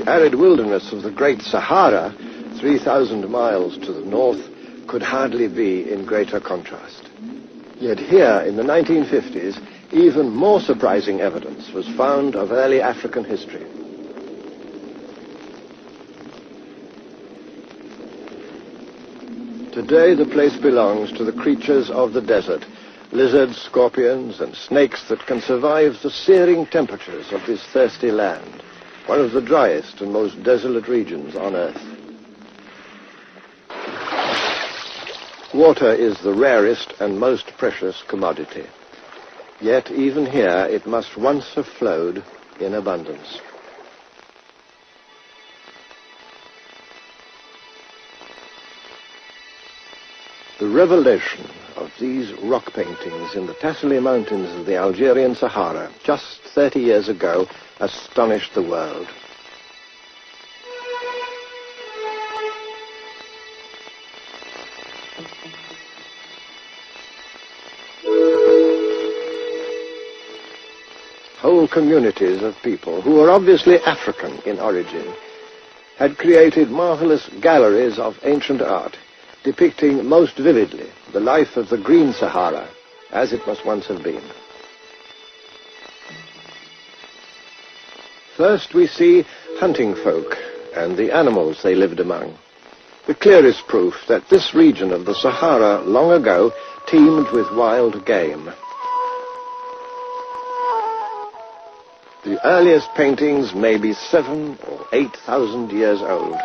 The arid wilderness of the Great Sahara, 3,000 miles to the north, could hardly be in greater contrast. Yet here, in the 1950s, even more surprising evidence was found of early African history. Today, the place belongs to the creatures of the desert, lizards, scorpions, and snakes that can survive the searing temperatures of this thirsty land, one of the driest and most desolate regions on Earth. Water is the rarest and most precious commodity. Yet even here it must once have flowed in abundance. The revelation of these rock paintings in the Tassili Mountains of the Algerian Sahara just 30 years ago astonished the world. Whole communities of people who were obviously African in origin had created marvelous galleries of ancient art depicting most vividly the life of the Green Sahara as it must once have been. First we see hunting folk and the animals they lived among. The clearest proof that this region of the Sahara long ago teemed with wild game. The earliest paintings may be 7,000 or 8,000 years old.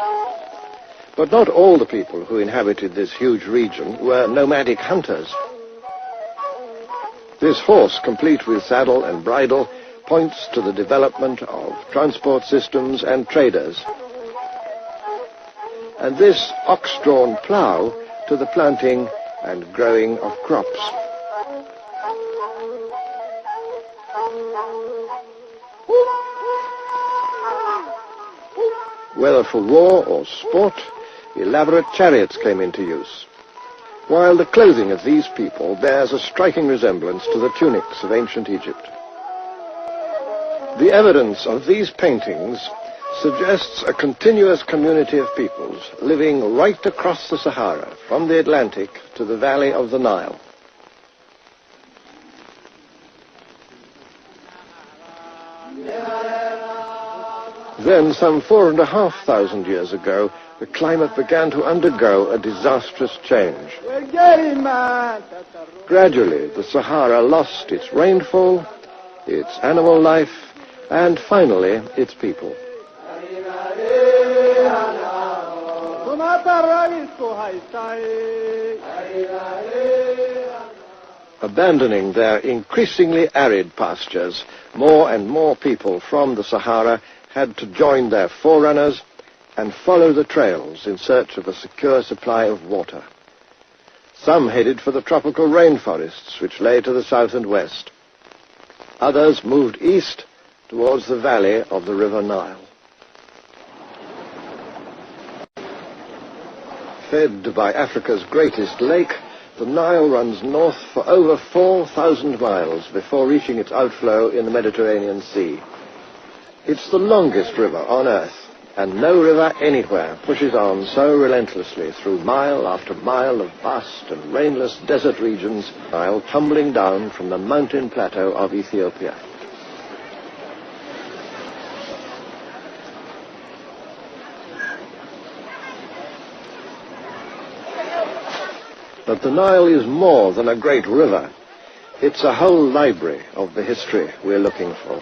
But not all the people who inhabited this huge region were nomadic hunters. This horse, complete with saddle and bridle, points to the development of transport systems and traders. And this ox-drawn plough to the planting and growing of crops. Whether for war or sport, elaborate chariots came into use, while the clothing of these people bears a striking resemblance to the tunics of ancient Egypt. The evidence of these paintings suggests a continuous community of peoples living right across the Sahara, from the Atlantic to the valley of the Nile. Then, some 4,500 years ago, the climate began to undergo a disastrous change. Gradually, the Sahara lost its rainfall, its animal life, and finally, its people. Abandoning their increasingly arid pastures, more and more people from the Sahara had to join their forerunners and follow the trails in search of a secure supply of water. Some headed for the tropical rainforests which lay to the south and west. Others moved east towards the valley of the River Nile. Fed by Africa's greatest lake, the Nile runs north for over 4,000 miles before reaching its outflow in the Mediterranean Sea. It's the longest river on Earth, and no river anywhere pushes on so relentlessly through mile after mile of vast and rainless desert regions, while tumbling down from the mountain plateau of Ethiopia. But the Nile is more than a great river. It's a whole library of the history we're looking for.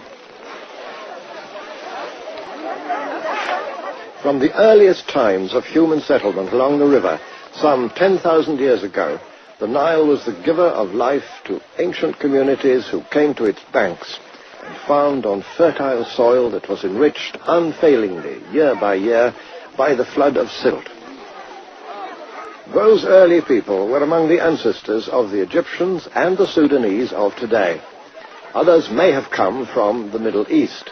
From the earliest times of human settlement along the river, some 10,000 years ago, the Nile was the giver of life to ancient communities who came to its banks and found on fertile soil that was enriched unfailingly, year by year, by the flood of silt. Those early people were among the ancestors of the Egyptians and the Sudanese of today. Others may have come from the Middle East.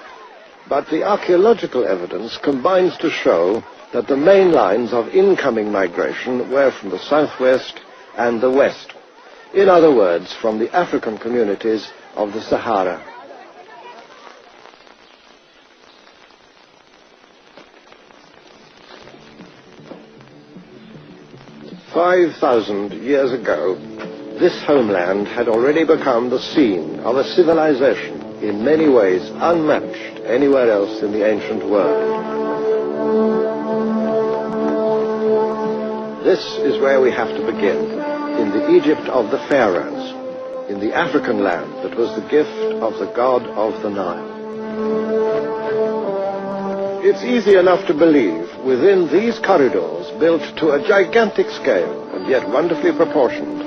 But the archaeological evidence combines to show that the main lines of incoming migration were from the southwest and the west. In other words, from the African communities of the Sahara. 5,000 years ago, this homeland had already become the scene of a civilization in many ways unmatched anywhere else in the ancient world. This is where we have to begin, in the Egypt of the pharaohs, in the African land that was the gift of the god of the Nile. It's easy enough to believe, within these corridors built to a gigantic scale and yet wonderfully proportioned,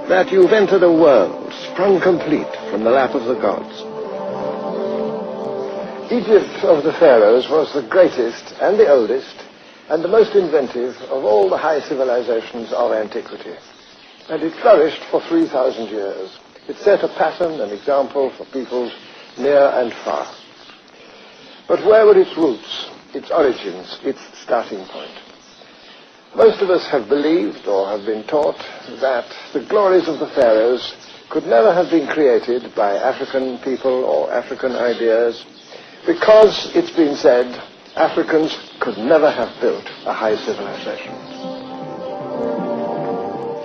that you've entered a world sprung complete from the lap of the gods. Egypt of the pharaohs was the greatest and the oldest and the most inventive of all the high civilizations of antiquity. And it flourished for 3,000 years. It set a pattern and example for peoples near and far. But where were its roots, its origins, its starting point? Most of us have believed or have been taught that the glories of the pharaohs could never have been created by African people or African ideas because, it's been said, Africans could never have built a high civilization.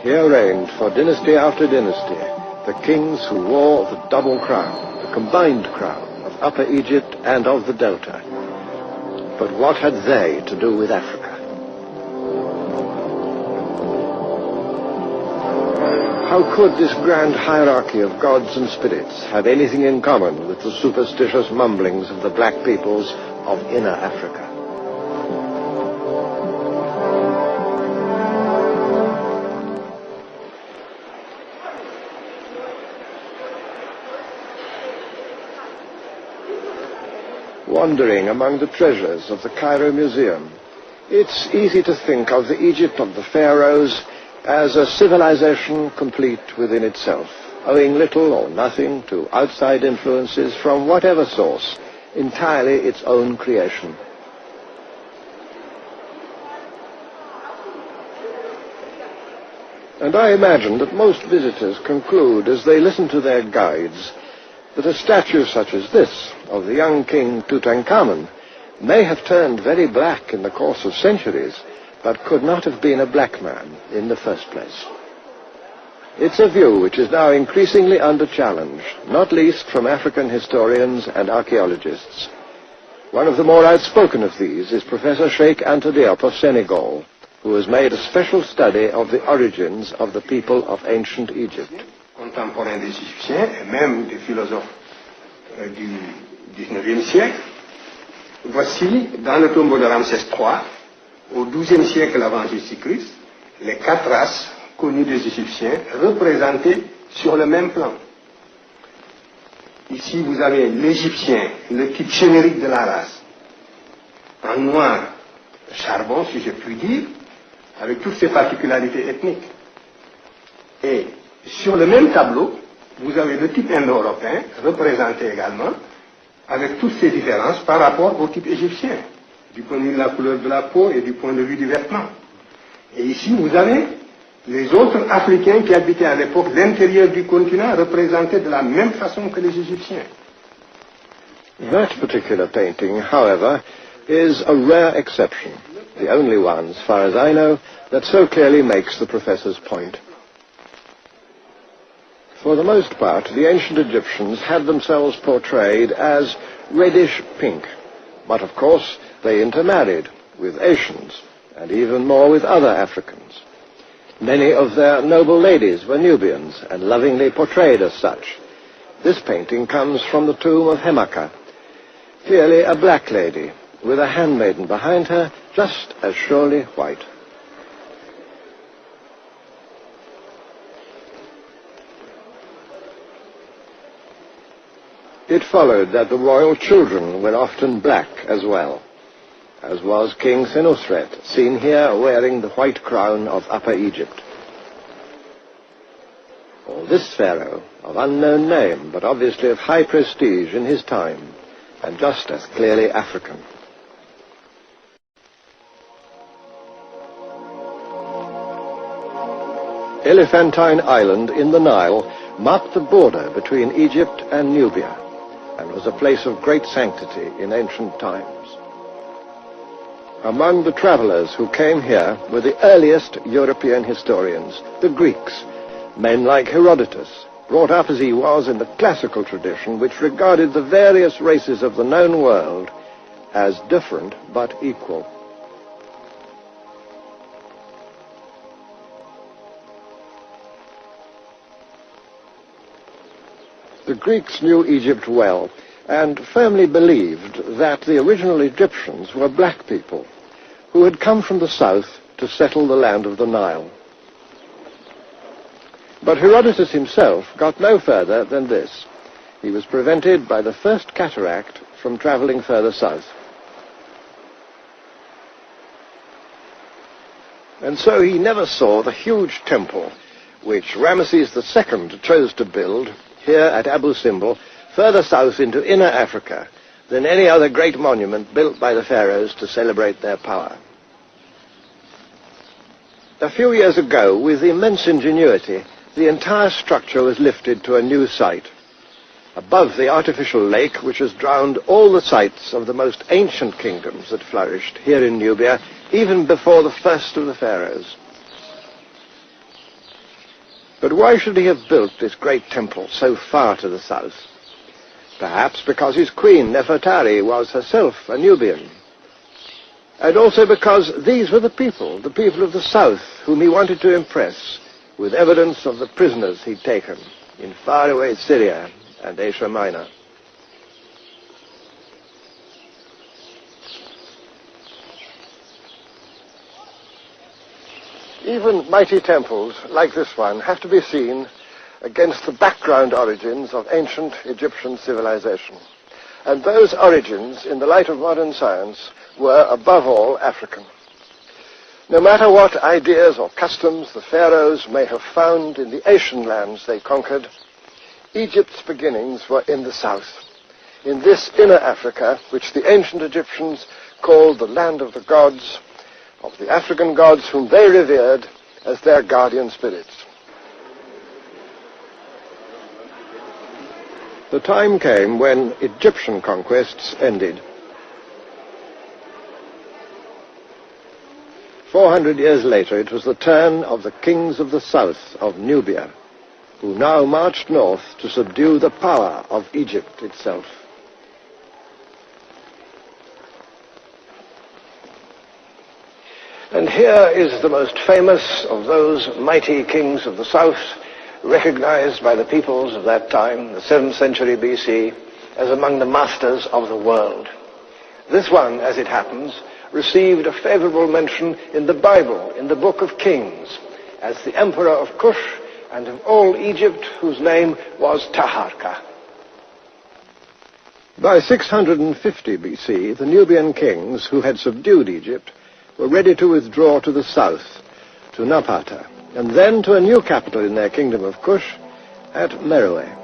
Here reigned for dynasty after dynasty the kings who wore the double crown, the combined crown of Upper Egypt and of the Delta. But what had they to do with Africa? How could this grand hierarchy of gods and spirits have anything in common with the superstitious mumblings of the black peoples of inner Africa? Wandering among the treasures of the Cairo Museum, it's easy to think of the Egypt of the pharaohs as a civilization complete within itself, owing little or nothing to outside influences from whatever source, entirely its own creation. And I imagine that most visitors conclude, as they listen to their guides, that a statue such as this, of the young king Tutankhamun, may have turned very black in the course of centuries, but could not have been a black man in the first place. It's a view which is now increasingly under challenge, not least from African historians and archaeologists. One of the more outspoken of these is Professor Cheikh Anta Diop of Senegal, who has made a special study of the origins of the people of ancient Egypt. Contemporains des Égyptiens et même des philosophes du XIXe siècle, voici dans le tombeau de Ramsès III, au XIIe siècle avant Jésus-Christ, les 4 races connues des Égyptiens représentées sur le même plan. Ici, vous avez l'Égyptien, le type générique de la race, en noir charbon, si je puis dire, avec toutes ses particularités ethniques. Et sur le même tableau, vous avez le type indo-européen, représenté également, avec toutes ses différences par rapport au type égyptien, du point de vue de la couleur de la peau et du point de vue du vêtement. Et ici, vous avez les autres Africains qui habitaient à l'époque l'intérieur du continent, représentés de la même façon que les Égyptiens. That particular painting, however, is a rare exception, the only one, as far as I know, that so clearly makes the professor's point. For the most part, the ancient Egyptians had themselves portrayed as reddish pink, but of course they intermarried with Asians, and even more with other Africans. Many of their noble ladies were Nubians, and lovingly portrayed as such. This painting comes from the tomb of Hemaka, clearly a black lady, with a handmaiden behind her, just as surely white. It followed that the royal children were often black as well, as was King Senusret, seen here wearing the white crown of Upper Egypt. Or this pharaoh, of unknown name, but obviously of high prestige in his time, and just as clearly African. Elephantine Island in the Nile marked the border between Egypt and Nubia, and was a place of great sanctity in ancient times. Among the travelers who came here were the earliest European historians, the Greeks, men like Herodotus, brought up as he was in the classical tradition which regarded the various races of the known world as different but equal. The Greeks knew Egypt well and firmly believed that the original Egyptians were black people who had come from the south to settle the land of the Nile. But Herodotus himself got no further than this. He was prevented by the first cataract from traveling further south. And so he never saw the huge temple which Ramesses II chose to build here at Abu Simbel, further south into inner Africa than any other great monument built by the pharaohs to celebrate their power. A few years ago, with immense ingenuity, the entire structure was lifted to a new site, above the artificial lake which has drowned all the sites of the most ancient kingdoms that flourished here in Nubia, even before the first of the pharaohs. But why should he have built this great temple so far to the south? Perhaps because his queen, Nefertari, was herself a Nubian. And also because these were the people of the south, whom he wanted to impress with evidence of the prisoners he'd taken in faraway Syria and Asia Minor. Even mighty temples like this one have to be seen against the background origins of ancient Egyptian civilization. And those origins, in the light of modern science, were above all African. No matter what ideas or customs the pharaohs may have found in the Asian lands they conquered, Egypt's beginnings were in the south, in this inner Africa, which the ancient Egyptians called the land of the gods, of the African gods whom they revered as their guardian spirits. The time came when Egyptian conquests ended. 400 years later, it was the turn of the kings of the south of Nubia, who now marched north to subdue the power of Egypt itself. And here is the most famous of those mighty kings of the south, recognized by the peoples of that time, the 7th century BC, as among the masters of the world. This one, as it happens, received a favorable mention in the Bible, in the Book of Kings, as the emperor of Kush and of all Egypt, whose name was Taharka. By 650 BC, the Nubian kings who had subdued Egypt were ready to withdraw to the south, to Napata, and then to a new capital in their kingdom of Kush, at Meroe.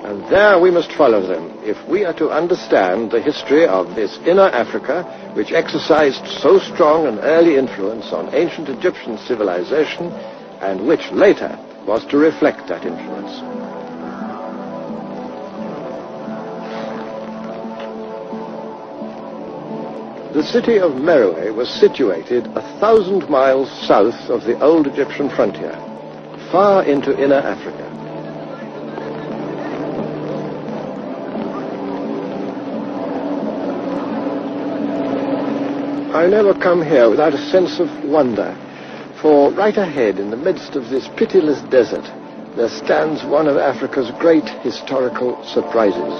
And there we must follow them if we are to understand the history of this inner Africa, which exercised so strong an early influence on ancient Egyptian civilization, and which later was to reflect that influence. The city of Meroe was situated 1,000 miles south of the old Egyptian frontier, far into inner Africa. I never come here without a sense of wonder, for right ahead, in the midst of this pitiless desert, there stands one of Africa's great historical surprises.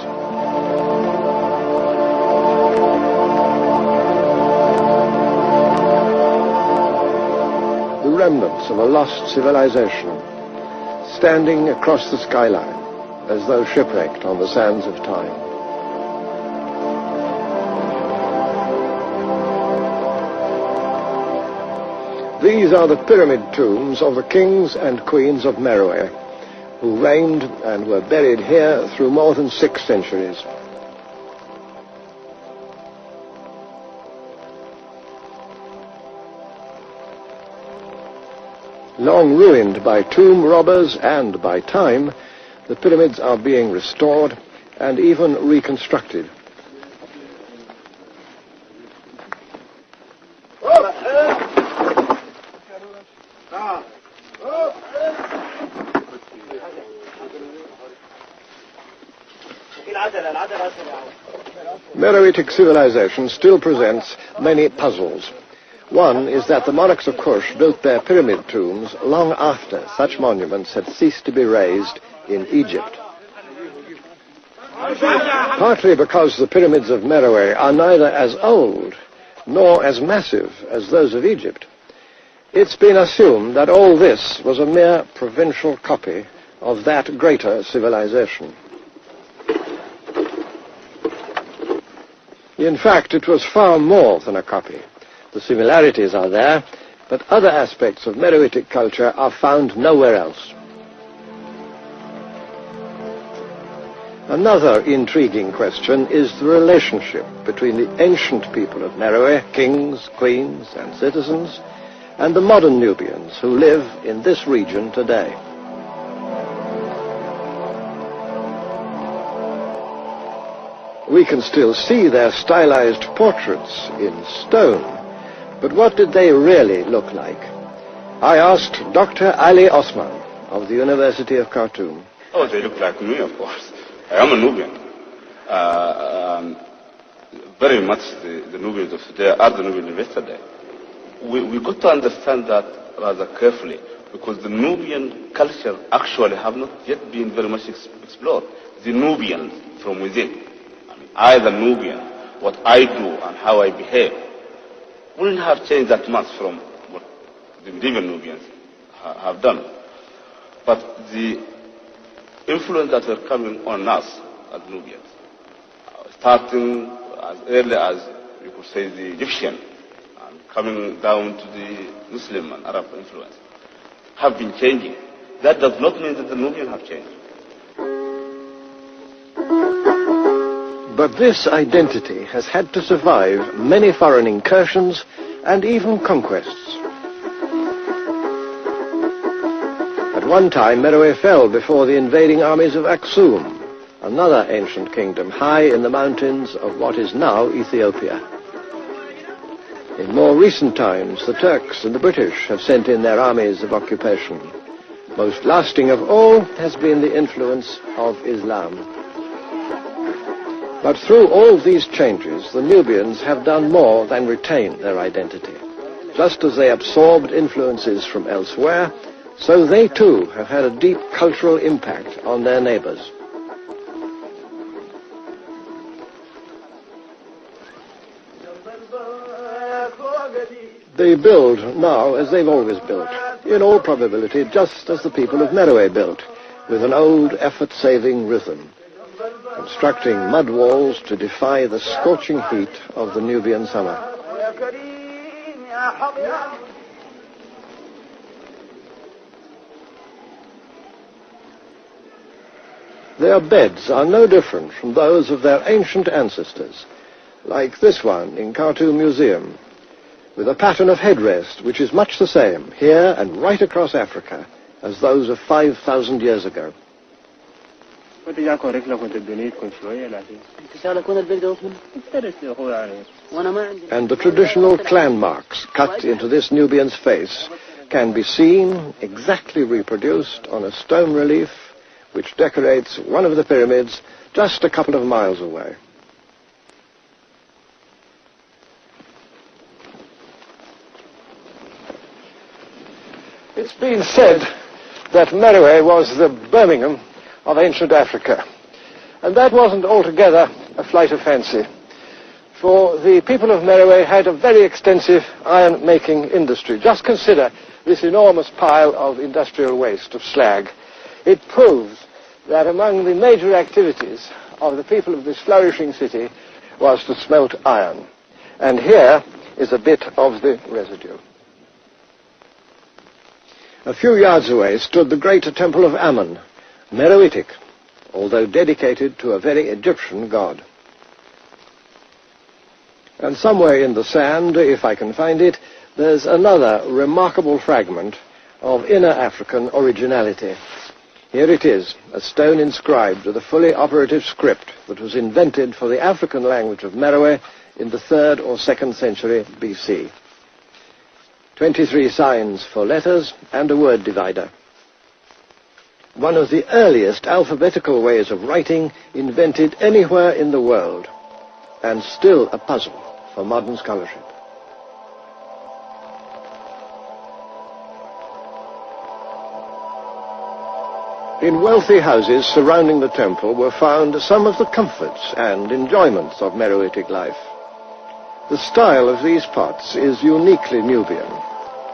The remnants of a lost civilization, standing across the skyline, as though shipwrecked on the sands of time. These are the pyramid tombs of the kings and queens of Meroe, who reigned and were buried here through more than 6 centuries. Long ruined by tomb robbers and by time, the pyramids are being restored and even reconstructed. Meroitic civilization still presents many puzzles. One is that the monarchs of Kush built their pyramid tombs long after such monuments had ceased to be raised in Egypt. Partly because the pyramids of Meroe are neither as old nor as massive as those of Egypt, it's been assumed that all this was a mere provincial copy of that greater civilization. In fact, it was far more than a copy. The similarities are there, but other aspects of Meroitic culture are found nowhere else. Another intriguing question is the relationship between the ancient people of Meroe, kings, queens, and citizens, and the modern Nubians who live in this region today. We can still see their stylized portraits in stone, but what did they really look like? I asked Dr. Ali Osman of the University of Khartoum. Oh, they look like me, of course. I am a Nubian. Very much the Nubians of today are the Nubians of yesterday. We got to understand that rather carefully, because the Nubian culture actually have not yet been very much explored. The Nubian from within. I, the Nubian, what I do and how I behave, wouldn't have changed that much from what the medieval Nubians have done. But the influence that were coming on us as Nubians, starting as early as, you could say, the Egyptian, and coming down to the Muslim and Arab influence, have been changing. That does not mean that the Nubians have changed. But this identity has had to survive many foreign incursions and even conquests. At one time, Meroe fell before the invading armies of Aksum, another ancient kingdom high in the mountains of what is now Ethiopia. In more recent times, the Turks and the British have sent in their armies of occupation. Most lasting of all has been the influence of Islam. But through all these changes, the Nubians have done more than retain their identity. Just as they absorbed influences from elsewhere, so they too have had a deep cultural impact on their neighbors. They build now as they've always built, in all probability just as the people of Meroe built, with an old effort-saving rhythm, constructing mud walls to defy the scorching heat of the Nubian summer. Their beds are no different from those of their ancient ancestors, like this one in Khartoum Museum, with a pattern of headrest which is much the same here and right across Africa as those of 5,000 years ago. And the traditional clan marks cut into this Nubian's face can be seen, exactly reproduced on a stone relief which decorates one of the pyramids just a couple of miles away. It's been said that Meroe was the Birmingham of ancient Africa. And that wasn't altogether a flight of fancy, for the people of Meroe had a very extensive iron-making industry. Just consider this enormous pile of industrial waste, of slag. It proves that among the major activities of the people of this flourishing city was to smelt iron. And here is a bit of the residue. A few yards away stood the great temple of Ammon, Meroitic, although dedicated to a very Egyptian god. And somewhere in the sand, if I can find it, there's another remarkable fragment of inner African originality. Here it is, a stone inscribed with a fully operative script that was invented for the African language of Meroe in the 3rd or 2nd century BC. 23 signs for letters and a word divider. One of the earliest alphabetical ways of writing invented anywhere in the world, and still a puzzle for modern scholarship. In wealthy houses surrounding the temple were found some of the comforts and enjoyments of Meroitic life. The style of these pots is uniquely Nubian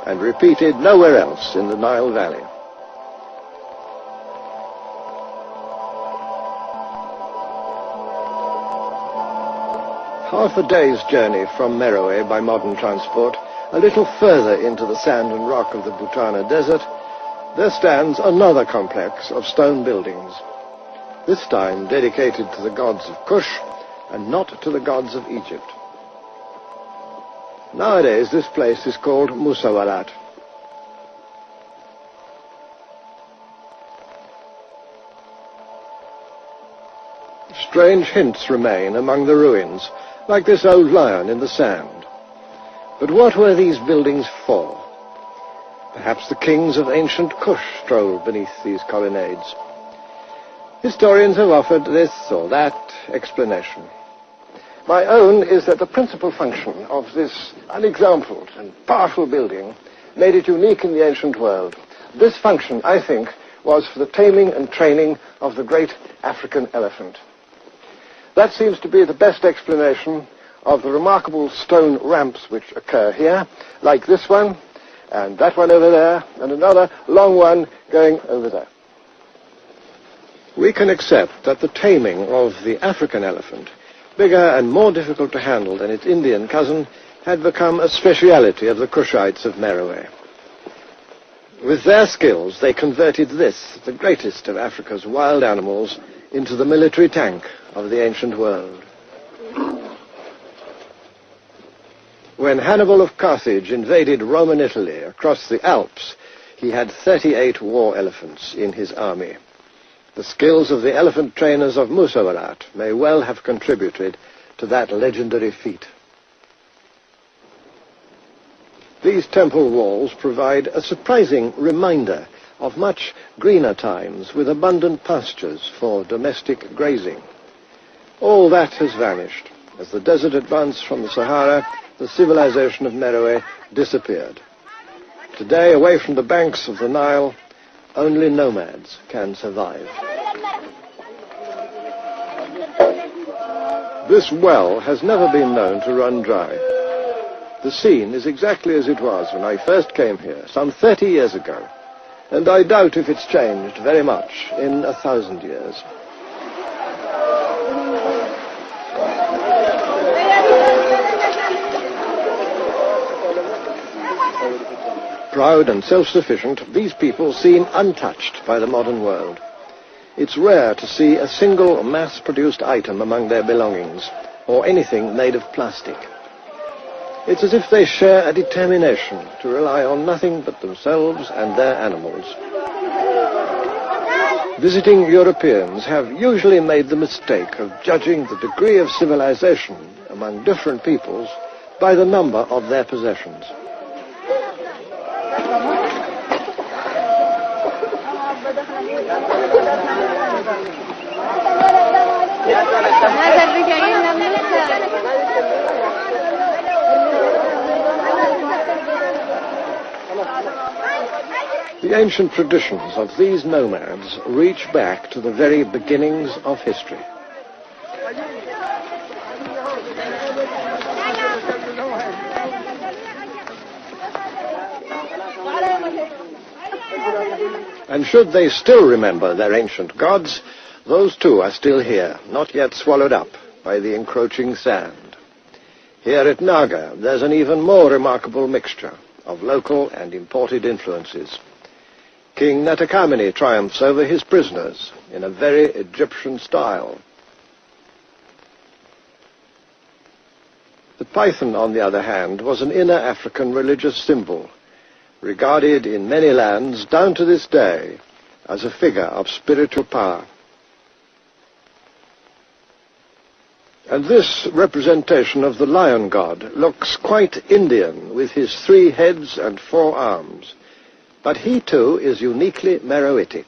and repeated nowhere else in the Nile Valley. Half a day's journey from Meroe by modern transport, a little further into the sand and rock of the Butana Desert, there stands another complex of stone buildings, this time dedicated to the gods of Kush and not to the gods of Egypt. Nowadays, this place is called Musawarat. Strange hints remain among the ruins, like this old lion in the sand. But what were these buildings for? Perhaps the kings of ancient Kush strolled beneath these colonnades. Historians have offered this or that explanation. My own is that the principal function of this unexampled and powerful building made it unique in the ancient world. This function, I think, was for the taming and training of the great African elephant. That seems to be the best explanation of the remarkable stone ramps which occur here, like this one, and that one over there, and another long one going over there. We can accept that the taming of the African elephant, bigger and more difficult to handle than its Indian cousin, had become a speciality of the Kushites of Meroe. With their skills, they converted this, the greatest of Africa's wild animals, into the military tank of the ancient world. When Hannibal of Carthage invaded Roman Italy across the Alps, he had 38 war elephants in his army. The skills of the elephant trainers of Musawarat may well have contributed to that legendary feat. These temple walls provide a surprising reminder of much greener times with abundant pastures for domestic grazing. All that has vanished. As the desert advanced from the Sahara, the civilization of Meroe disappeared. Today, away from the banks of the Nile, only nomads can survive. This well has never been known to run dry. The scene is exactly as it was when I first came here, some 30 years ago, and I doubt if it's changed very much in 1,000 years. Proud and self-sufficient, these people seem untouched by the modern world. It's rare to see a single mass-produced item among their belongings, or anything made of plastic. It's as if they share a determination to rely on nothing but themselves and their animals. Visiting Europeans have usually made the mistake of judging the degree of civilization among different peoples by the number of their possessions. The ancient traditions of these nomads reach back to the very beginnings of history. And should they still remember their ancient gods, those too are still here, not yet swallowed up by the encroaching sand. Here at Naga, there's an even more remarkable mixture of local and imported influences. King Netakameni triumphs over his prisoners in a very Egyptian style. The python, on the other hand, was an inner African religious symbol, regarded in many lands down to this day as a figure of spiritual power. And this representation of the lion god looks quite Indian, with his 3 heads and 4 arms. But he too is uniquely Meroitic.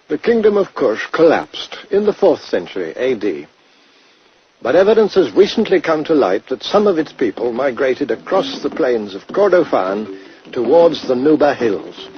The kingdom of Kush collapsed in the 4th century AD. But evidence has recently come to light that some of its people migrated across the plains of Kordofan towards the Nuba Hills.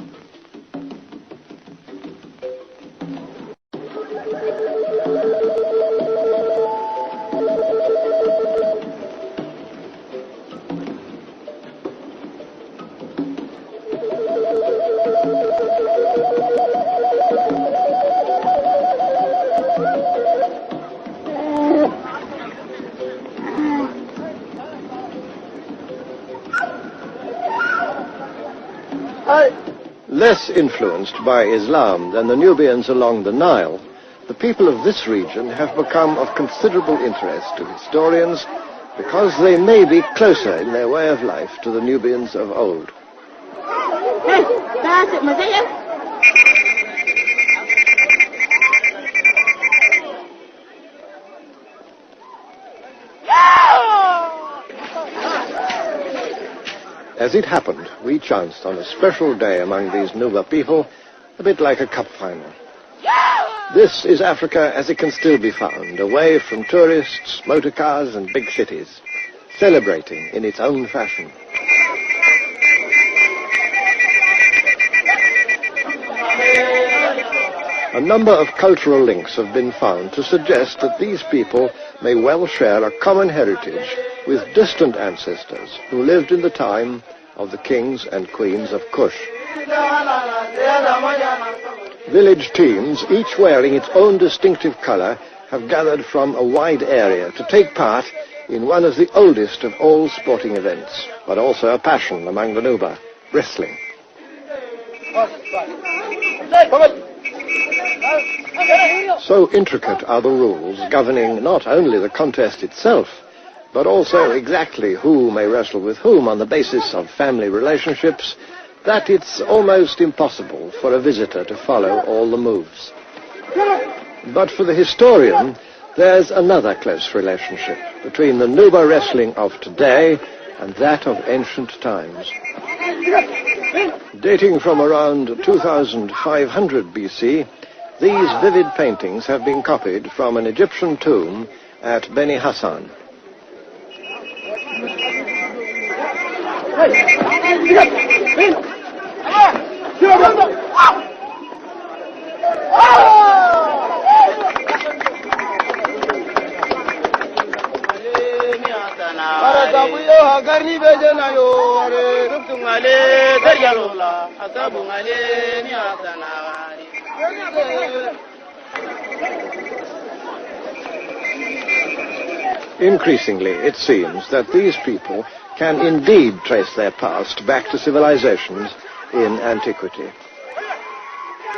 Less influenced by Islam than the Nubians along the Nile, the people of this region have become of considerable interest to historians because they may be closer in their way of life to the Nubians of old. As it happened, we chanced on a special day among these Nuba people, a bit like a cup final. This is Africa as it can still be found, away from tourists, motor cars and big cities, celebrating in its own fashion. A number of cultural links have been found to suggest that these people may well share a common heritage with distant ancestors who lived in the time of the kings and queens of Kush. Village teams, each wearing its own distinctive color, have gathered from a wide area to take part in one of the oldest of all sporting events, but also a passion among the Nuba, wrestling. So intricate are the rules governing not only the contest itself, but also exactly who may wrestle with whom on the basis of family relationships, that it's almost impossible for a visitor to follow all the moves. But for the historian, there's another close relationship between the Nuba wrestling of today and that of ancient times. Dating from around 2500 BC, these vivid paintings have been copied from an Egyptian tomb at Beni Hassan. Increasingly, it seems that these people can indeed trace their past back to civilizations in antiquity.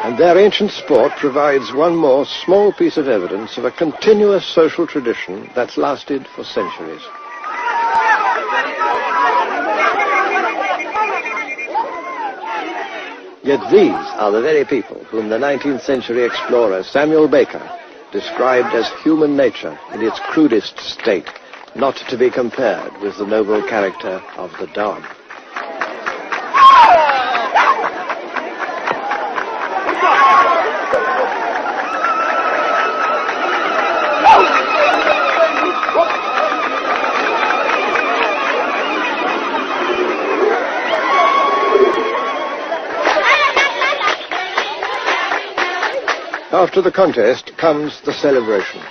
And their ancient sport provides one more small piece of evidence of a continuous social tradition that's lasted for centuries. Yet these are the very people whom the 19th century explorer Samuel Baker described as human nature in its crudest state, not to be compared with the noble character of the dog. After the contest comes the celebration.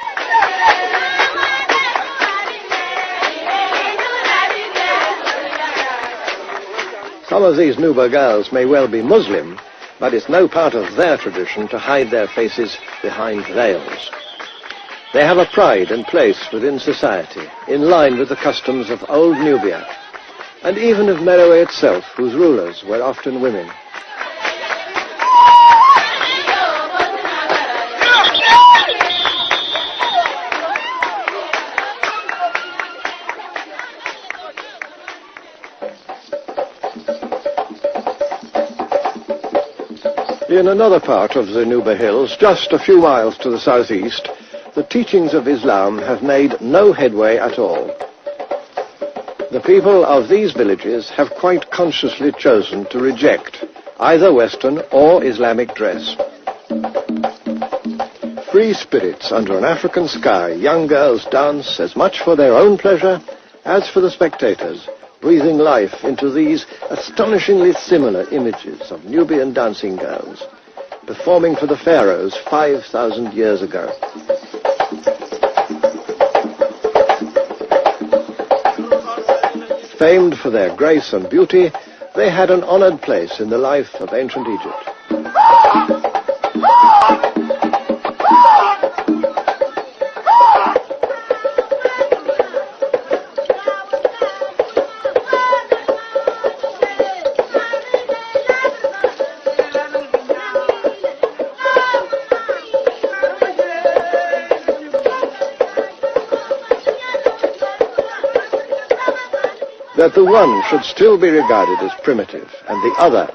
Some of these Nuba girls may well be Muslim, but it's no part of their tradition to hide their faces behind veils. They have a pride and place within society, in line with the customs of old Nubia, and even of Meroe itself, whose rulers were often women. In another part of the Nuba Hills, just a few miles to the southeast, the teachings of Islam have made no headway at all. The people of these villages have quite consciously chosen to reject either Western or Islamic dress. Free spirits under an African sky, young girls dance as much for their own pleasure as for the spectators, breathing life into these astonishingly similar images of Nubian dancing girls, performing for the pharaohs 5,000 years ago. Famed for their grace and beauty, they had an honored place in the life of ancient Egypt. That the one should still be regarded as primitive and the other